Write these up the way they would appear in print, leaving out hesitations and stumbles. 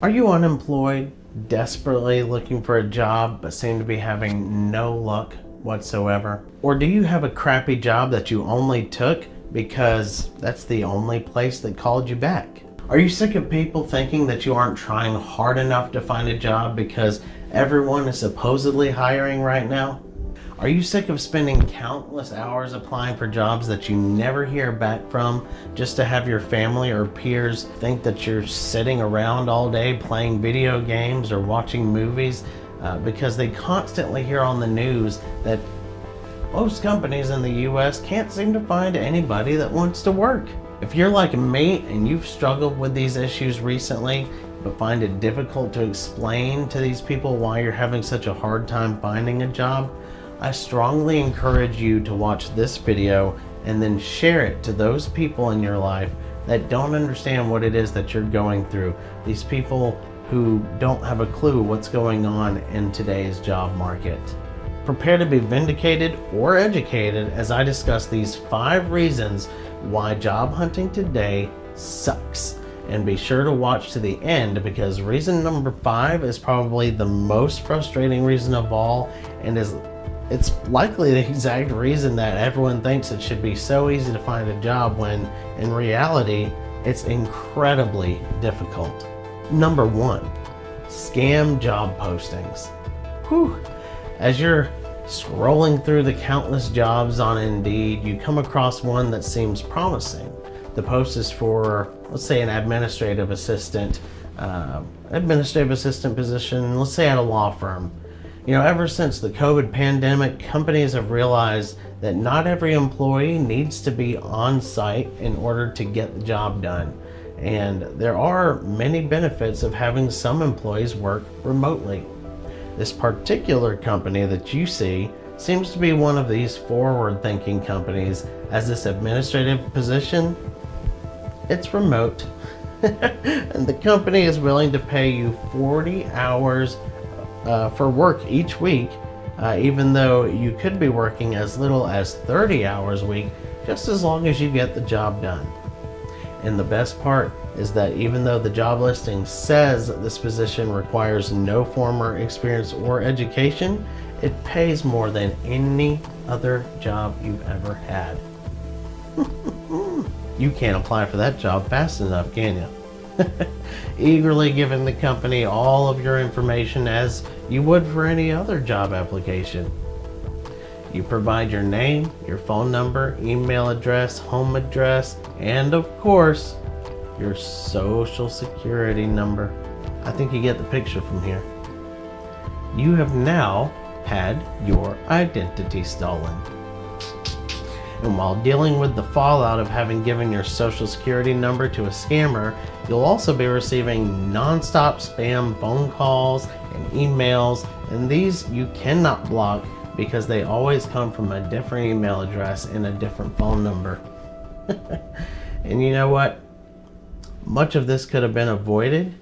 Are you unemployed, desperately looking for a job, but seem to be having no luck whatsoever? Or do you have a crappy job that you only took because that's the only place that called you back? Are you sick of people thinking that you aren't trying hard enough to find a job because everyone is supposedly hiring right now? Are you sick of spending countless hours applying for jobs that you never hear back from just to have your family or peers think that you're sitting around all day playing video games or watching movies because they constantly hear on the news that most companies in the US can't seem to find anybody that wants to work? If you're like me and you've struggled with these issues recently, but find it difficult to explain to these people why you're having such a hard time finding a job, I strongly encourage you to watch this video and then share it to those people in your life that don't understand what it is that you're going through. These people who don't have a clue what's going on in today's job market. Prepare to be vindicated or educated as I discuss these 5 reasons why job hunting today sucks. And be sure to watch to the end, because reason number 5 is probably the most frustrating reason of all, and it's likely the exact reason that everyone thinks it should be so easy to find a job when in reality it's incredibly difficult. Number 1, scam job postings. Whew. As you're scrolling through the countless jobs on Indeed, you come across one that seems promising. The post is for, let's say, an administrative assistant position, let's say at a law firm. You know, ever since the COVID pandemic, companies have realized that not every employee needs to be on site in order to get the job done. And there are many benefits of having some employees work remotely. This particular company that you see seems to be one of these forward-thinking companies, as this administrative position, it's remote. And the company is willing to pay you 40 hours for work each week, even though you could be working as little as 30 hours a week, just as long as you get the job done. And the best part is that even though the job listing says this position requires no former experience or education, it pays more than any other job you've ever had. You can't apply for that job fast enough, can you? Eagerly giving the company all of your information as you would for any other job application. You provide your name, your phone number, email address, home address, and of course, your social security number. I think you get the picture from here. You have now had your identity stolen. And while dealing with the fallout of having given your social security number to a scammer, you'll also be receiving non-stop spam phone calls and emails, and these you cannot block because they always come from a different email address and a different phone number. And you know what? Much of this could have been avoided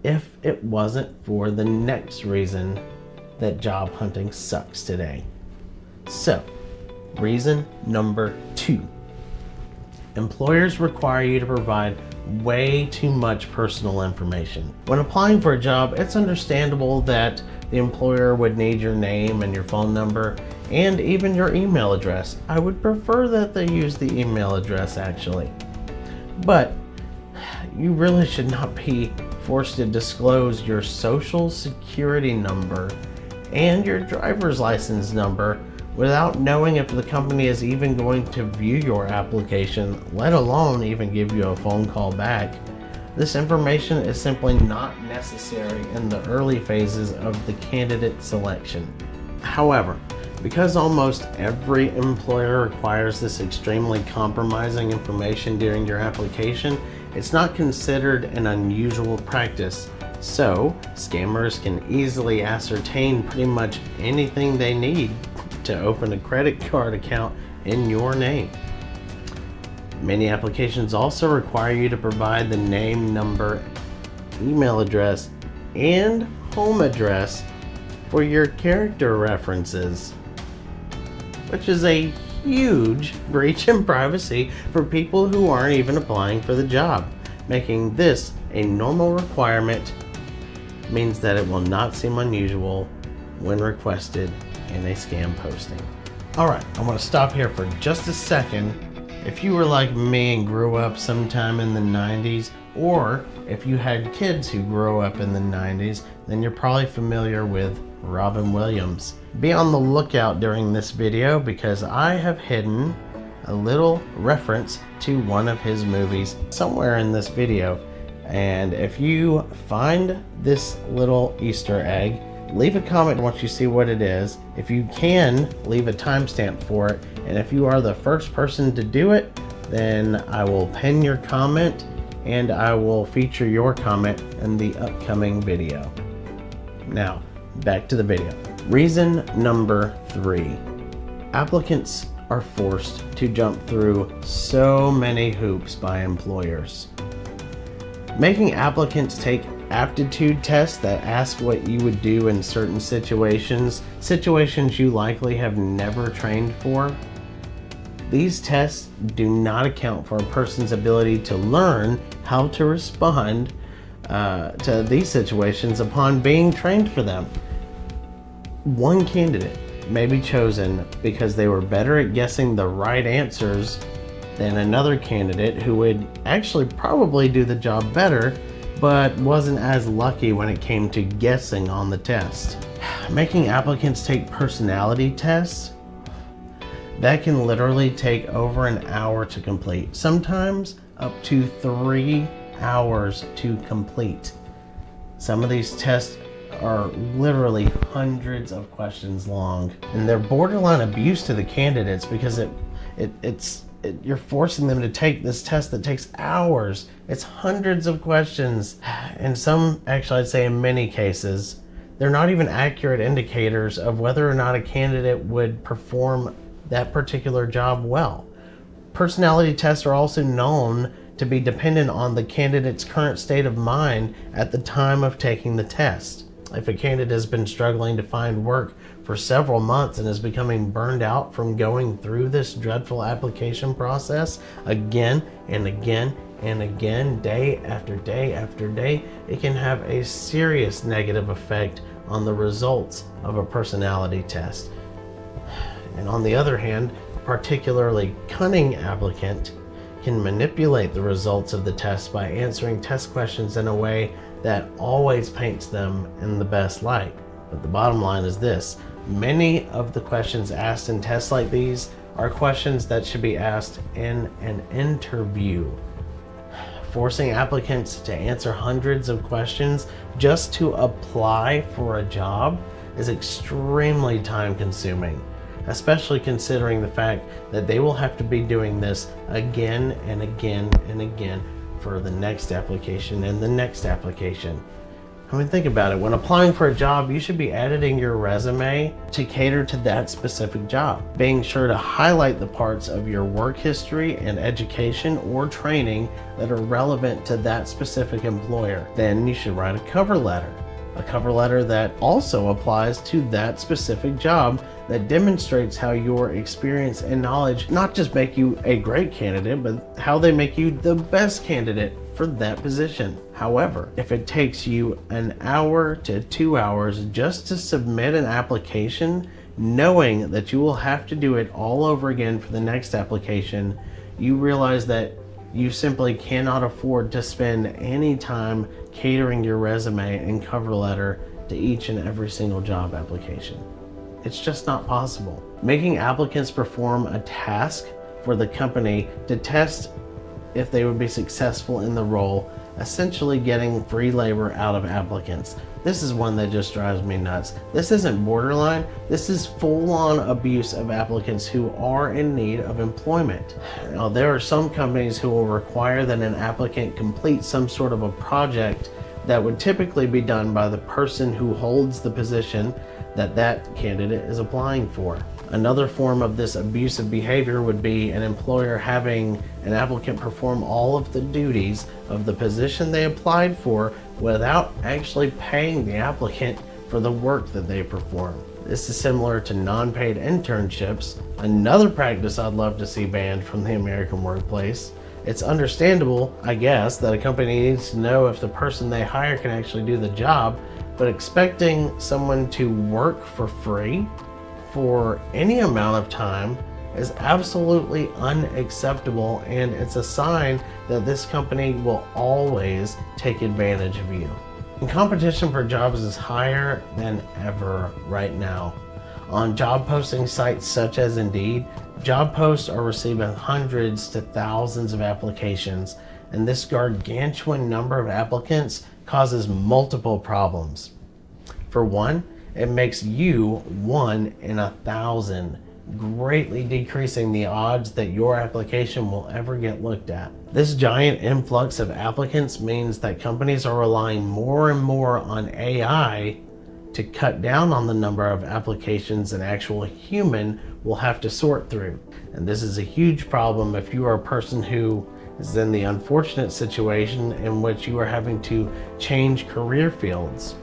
if it wasn't for the next reason that job hunting sucks today. So, reason number 2. Employers require you to provide way too much personal information. When applying for a job, it's understandable that the employer would need your name and your phone number and even your email address. I would prefer that they use the email address actually. But you really should not be forced to disclose your social security number and your driver's license number without knowing if the company is even going to view your application, let alone even give you a phone call back. This information is simply not necessary in the early phases of the candidate selection. However, because almost every employer requires this extremely compromising information during your application, it's not considered an unusual practice. So, scammers can easily ascertain pretty much anything they need to open a credit card account in your name. Many applications also require you to provide the name, number, email address, and home address for your character references, which is a huge breach in privacy for people who aren't even applying for the job, making this a normal requirement means that it will not seem unusual when requested in a scam posting. Alright, I want to stop here for just a second. If you were like me and grew up sometime in the 90s, or if you had kids who grew up in the 90s, then you're probably familiar with Robin Williams. Be on the lookout during this video because I have hidden a little reference to one of his movies somewhere in this video. And if you find this little Easter egg, leave a comment once you see what it is. If you can, leave a timestamp for it. And if you are the first person to do it, then I will pin your comment and I will feature your comment in the upcoming video. Now, back to the video. Reason number 3. Applicants are forced to jump through so many hoops by employers. Making applicants take aptitude tests that ask what you would do in certain situations you likely have never trained for. These tests do not account for a person's ability to learn how to respond to these situations upon being trained for them. One candidate may be chosen because they were better at guessing the right answers than another candidate who would actually probably do the job better, but wasn't as lucky when it came to guessing on the test. Making applicants take personality tests, that can literally take over an hour to complete, sometimes up to 3 hours to complete. Some of these tests are literally hundreds of questions long, and they're borderline abuse to the candidates because you're forcing them to take this test that takes hours. It's hundreds of questions. And some, actually I'd say in many cases, they're not even accurate indicators of whether or not a candidate would perform that particular job well. Personality tests are also known to be dependent on the candidate's current state of mind at the time of taking the test. If a candidate has been struggling to find work for several months and is becoming burned out from going through this dreadful application process again and again and again, day after day after day, it can have a serious negative effect on the results of a personality test. And on the other hand, a particularly cunning applicant can manipulate the results of the test by answering test questions in a way that always paints them in the best light. But the bottom line is this: many of the questions asked in tests like these are questions that should be asked in an interview. Forcing applicants to answer hundreds of questions just to apply for a job is extremely time consuming, especially considering the fact that they will have to be doing this again and again and again for the next application and the next application. I mean, think about it. When applying for a job, you should be editing your resume to cater to that specific job, being sure to highlight the parts of your work history and education or training that are relevant to that specific employer. Then you should write a cover letter that also applies to that specific job, that demonstrates how your experience and knowledge not just make you a great candidate, but how they make you the best candidate for that position. However, if it takes you an hour to 2 hours just to submit an application, knowing that you will have to do it all over again for the next application, you realize that you simply cannot afford to spend any time catering your resume and cover letter to each and every single job application. It's just not possible. Making applicants perform a task for the company to test if they would be successful in the role, essentially getting free labor out of applicants. This is one that just drives me nuts. This isn't borderline, this is full-on abuse of applicants who are in need of employment. Now, there are some companies who will require that an applicant complete some sort of a project that would typically be done by the person who holds the position that candidate is applying for. Another form of this abusive behavior would be an employer having an applicant perform all of the duties of the position they applied for without actually paying the applicant for the work that they perform. This is similar to non-paid internships, another practice I'd love to see banned from the American workplace. It's understandable, I guess, that a company needs to know if the person they hire can actually do the job, but expecting someone to work for free for any amount of time is absolutely unacceptable, and it's a sign that this company will always take advantage of you. And competition for jobs is higher than ever right now. On job posting sites such as Indeed, job posts are receiving hundreds to thousands of applications, and this gargantuan number of applicants causes multiple problems. For one, it makes you 1 in 1,000, greatly decreasing the odds that your application will ever get looked at. This giant influx of applicants means that companies are relying more and more on AI to cut down on the number of applications an actual human will have to sort through. And this is a huge problem if you are a person who is in the unfortunate situation in which you are having to change career fields.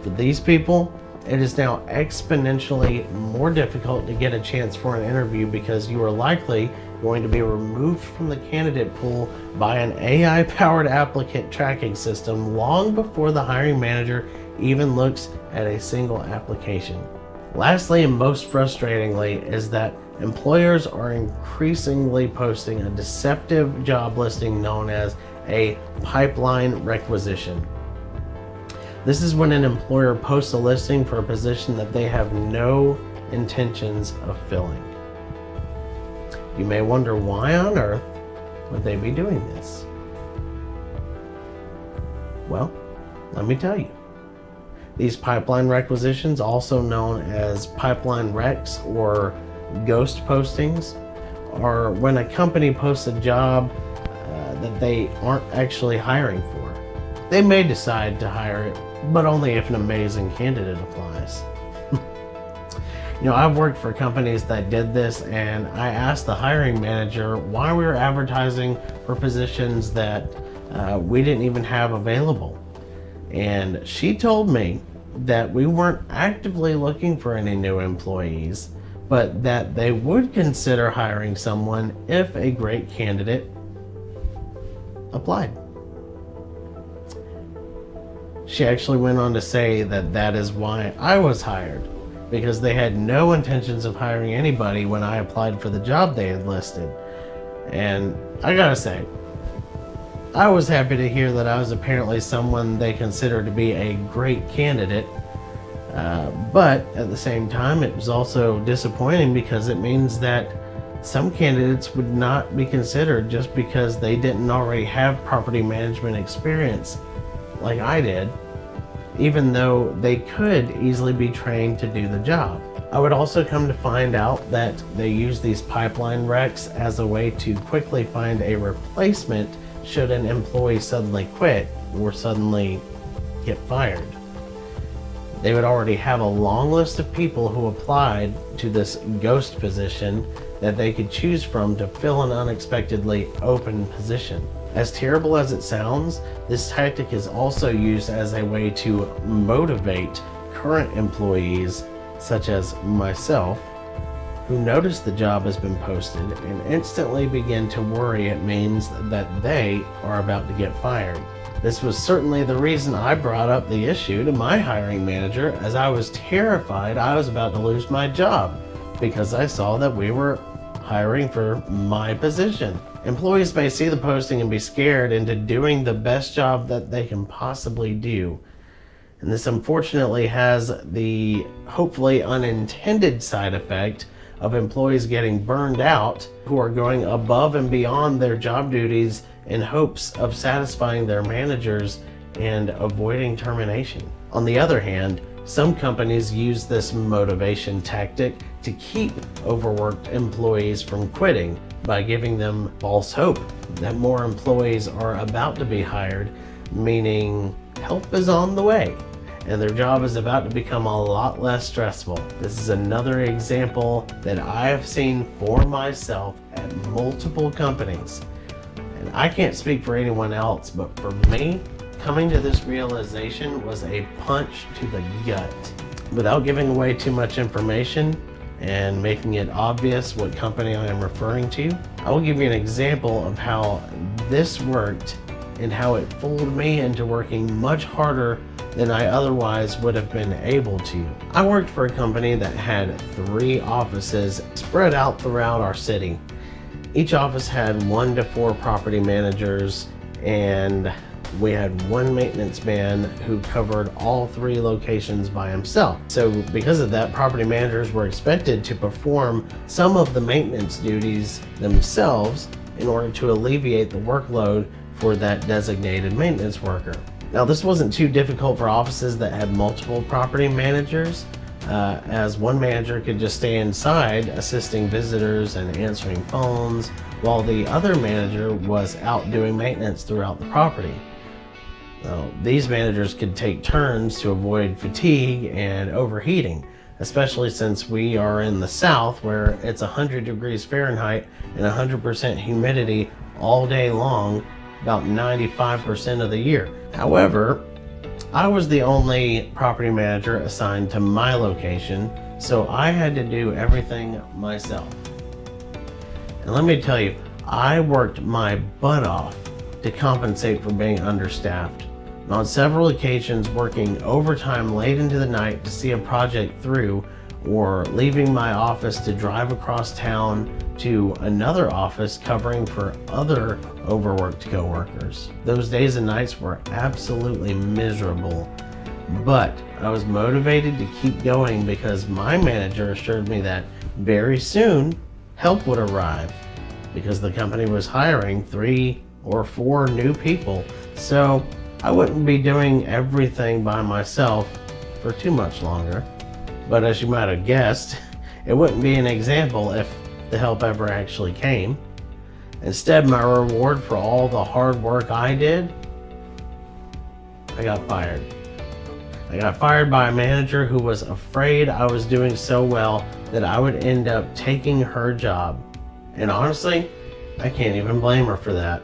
For these people, it is now exponentially more difficult to get a chance for an interview because you are likely going to be removed from the candidate pool by an AI-powered applicant tracking system long before the hiring manager even looks at a single application. Lastly, and most frustratingly, is that employers are increasingly posting a deceptive job listing known as a pipeline requisition. This is when an employer posts a listing for a position that they have no intentions of filling. You may wonder, why on earth would they be doing this? Well, let me tell you. These pipeline requisitions, also known as pipeline recs or ghost postings, are when a company posts a job that they aren't actually hiring for. They may decide to hire it, but only if an amazing candidate applies. I've worked for companies that did this, and I asked the hiring manager why we were advertising for positions that we didn't even have available. And she told me that we weren't actively looking for any new employees, but that they would consider hiring someone if a great candidate applied. She actually went on to say that that is why I was hired, because they had no intentions of hiring anybody when I applied for the job they had listed. And I gotta say, I was happy to hear that I was apparently someone they considered to be a great candidate, but at the same time it was also disappointing because it means that some candidates would not be considered just because they didn't already have property management experience like I did, even though they could easily be trained to do the job. I would also come to find out that they use these pipeline recs as a way to quickly find a replacement should an employee suddenly quit or suddenly get fired. They would already have a long list of people who applied to this ghost position that they could choose from to fill an unexpectedly open position. As terrible as it sounds, this tactic is also used as a way to motivate current employees, such as myself, who notice the job has been posted and instantly begin to worry it means that they are about to get fired. This was certainly the reason I brought up the issue to my hiring manager, as I was terrified I was about to lose my job because I saw that we were hiring for my position. Employees may see the posting and be scared into doing the best job that they can possibly do. And this unfortunately has the hopefully unintended side effect of employees getting burned out who are going above and beyond their job duties in hopes of satisfying their managers and avoiding termination. On the other hand, some companies use this motivation tactic to keep overworked employees from quitting by giving them false hope that more employees are about to be hired, meaning help is on the way and their job is about to become a lot less stressful. This is another example that I have seen for myself at multiple companies. And I can't speak for anyone else, but for me, coming to this realization was a punch to the gut. Without giving away too much information, and making it obvious what company I am referring to. I will give you an example of how this worked and how it fooled me into working much harder than I otherwise would have been able to. I worked for a company that had 3 offices spread out throughout our city. Each office had 1 to 4 property managers, and we had 1 maintenance man who covered all 3 locations by himself. So because of that, property managers were expected to perform some of the maintenance duties themselves in order to alleviate the workload for that designated maintenance worker. Now, this wasn't too difficult for offices that had multiple property managers, as one manager could just stay inside assisting visitors and answering phones, while the other manager was out doing maintenance throughout the property. Now, these managers could take turns to avoid fatigue and overheating, especially since we are in the South where it's 100 degrees Fahrenheit and 100% humidity all day long, about 95% of the year. However, I was the only property manager assigned to my location, so I had to do everything myself. And let me tell you, I worked my butt off to compensate for being understaffed. And on several occasions, working overtime late into the night to see a project through, or leaving my office to drive across town to another office covering for other overworked coworkers. Those days and nights were absolutely miserable, but I was motivated to keep going because my manager assured me that very soon help would arrive because the company was hiring 3 or 4 new people, so I wouldn't be doing everything by myself for too much longer. But as you might have guessed, it wouldn't be an example if the help ever actually came. Instead, my reward for all the hard work I did, I got fired. I got fired by a manager who was afraid I was doing so well that I would end up taking her job. And honestly, I can't even blame her for that.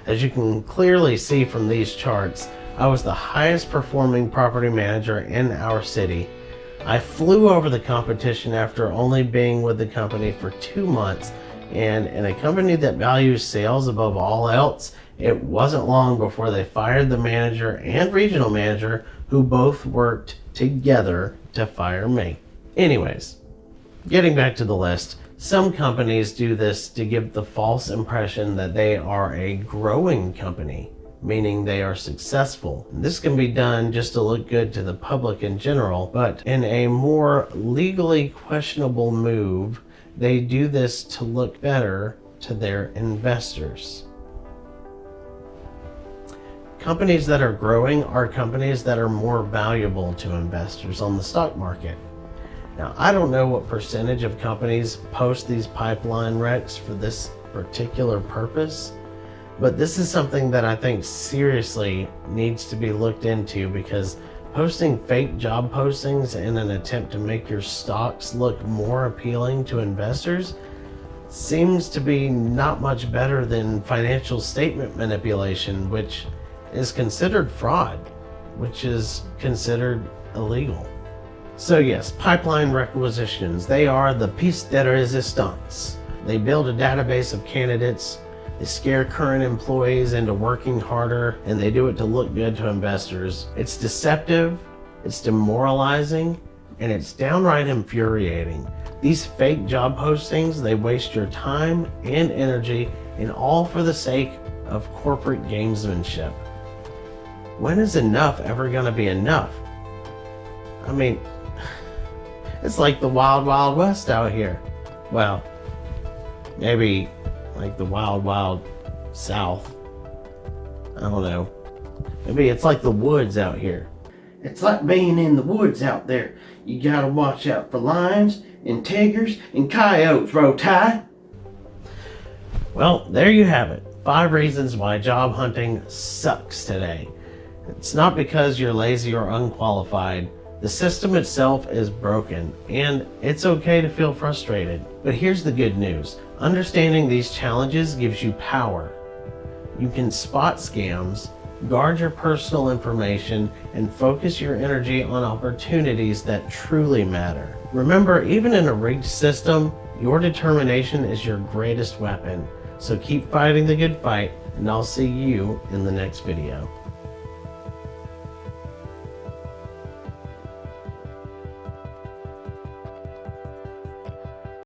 As you can clearly see from these charts, I was the highest performing property manager in our city. I flew over the competition after only being with the company for 2 months, and in a company that values sales above all else, it wasn't long before they fired the manager and regional manager who both worked together to fire me. Anyways, getting back to the list, some companies do this to give the false impression that they are a growing company, meaning they are successful. This can be done just to look good to the public in general, but in a more legally questionable move, they do this to look better to their investors. Companies that are growing are companies that are more valuable to investors on the stock market. Now, I don't know what percentage of companies post these pipeline recs for this particular purpose, but this is something that I think seriously needs to be looked into, because posting fake job postings in an attempt to make your stocks look more appealing to investors seems to be not much better than financial statement manipulation, which is considered fraud, which is considered illegal. So yes, pipeline requisitions, they are the piece de resistance. They build a database of candidates. They scare current employees into working harder, and they do it to look good to investors. It's deceptive, it's demoralizing, and it's downright infuriating. These fake job postings, they waste your time and energy, and all for the sake of corporate gamesmanship. When is enough ever gonna be enough? I mean, it's like the wild, wild west out here. Well, maybe like the wild, wild south. I don't know. Maybe it's like the woods out here. It's like being in the woods out there. You gotta watch out for lions and tigers and coyotes, Row Tide. Well, there you have it. 5 reasons why job hunting sucks today. It's not because you're lazy or unqualified. The system itself is broken, and it's okay to feel frustrated. But here's the good news. Understanding these challenges gives you power. You can spot scams, Guard your personal information and focus your energy on opportunities that truly matter. Remember, even in a rigged system, your determination is your greatest weapon. So keep fighting the good fight, and I'll see you in the next video.